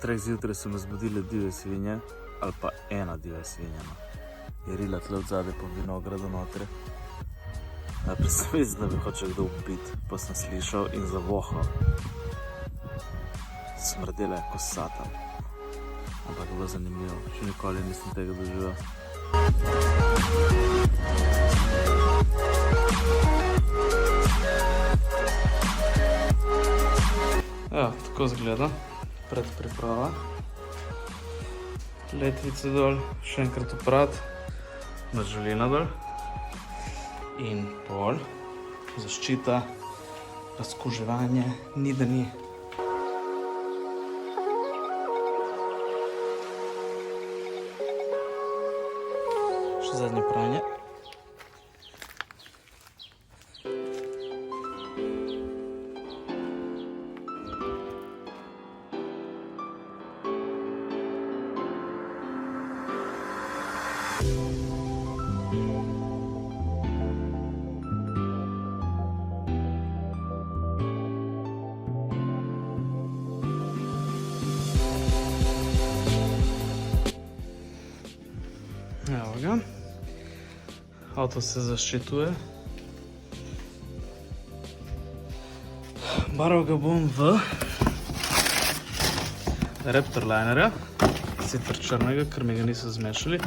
3 zjutraj so me zbudile divje svinje, ali pa ena divja svinja. Je rila tle od zadaj po vinogradu notri. Najprej sem mislil, da bi hoče kdo upiti, pa sem slišal in zavohal. Smrdela je kot satan. Ampak je bilo zanimivo, še nikoli nisem tega doživel. Ja, tako izgleda predpriprava. Letvice dol, še enkrat oprat, mažolina dol in pol, zaščita, razkuževanje, ni da ni. Še zadnje pranje. Evo ga. Avto se zaščituje. Barval ga bom v Raptor linerja, sicer črnega, ker mi ga niso zmešali.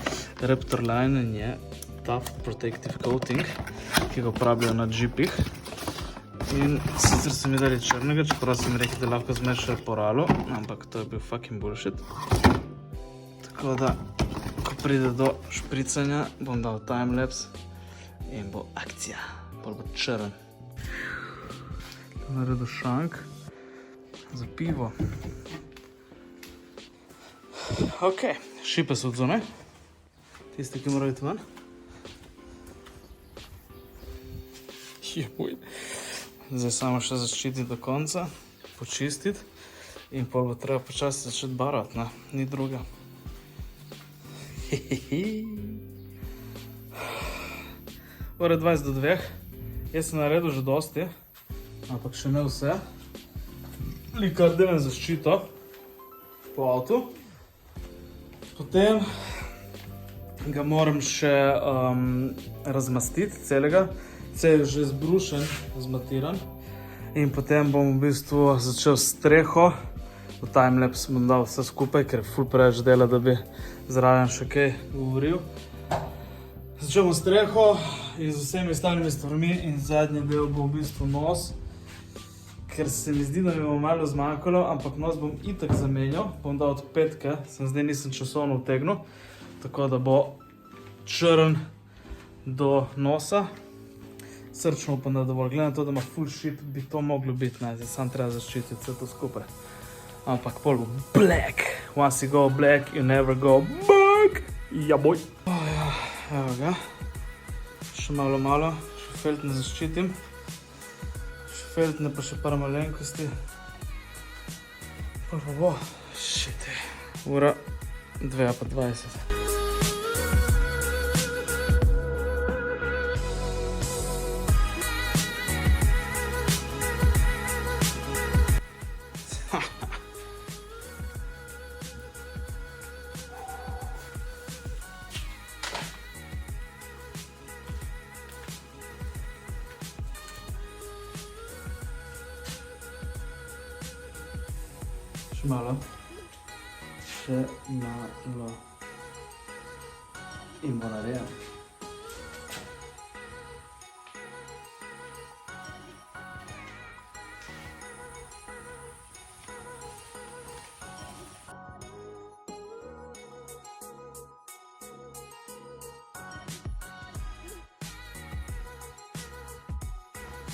Raptor liner je Tough Protective Coating, ki ga uporabljajo na jeepih. In sicer so mi dali črnega, čeprav so mi rekli, da lahko zmešajo poralo, ampak to je bil fucking bullshit. Tako da, ko pride do špricanja, bom dal timelapse in bo akcija, bolj bo črn. Naredil šank za pivo. Ok, šipe so odzune, tisti, ki morajo iti ven. Joj. Zdaj samo še zaščititi do konca, počistiti in pol bo treba počasi začeti barvati, ne, ni druga. Ure 20 do 2, jaz sem naredil že dosti, ampak še ne vse. Likar delam zaščito po avtu. Potem ga moram še razmastiti celega. Cel je že zbrušen, zmatiran. In potem bom v bistvu začel streho. V timelapse bom dal vse skupaj, ker je ful preveč dela, da bi zraven še kaj govoril. Začel bom streho in z vsemi ostalimi stvarmi in zadnji del bo v bistvu nos. Ker se mi zdi, da mi bo malo zmanjkalo, ampak nos bom itak zamenjal. Bom dal od petke, zdaj nisem časovno vtegnil. Tako da bo črn do nosa. Srčno upam, da dovolj. Glede na to, da ima full shit, bi to moglo biti, ne, zdaj sam treba zaščititi vse to skupaj. Ampak pol bo black. Once you go black, you never go back. Ja, boj. Ja, evo ga. Še malo, še feltne zaščitim. Še feltne pa še par malenkosti. Pol pa bo, shit. Ura 2:20. Še malo in bo narejen.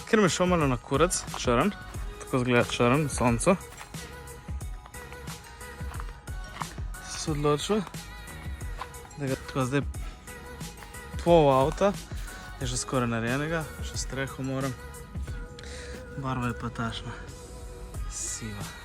Ker mi je šel malo na kurac, črn, tako izgleda črn v soncu. Se odločil, da ga tako zdaj pol avta je že skoraj narejenega, še streho moram. Barva je pa tašna, siva.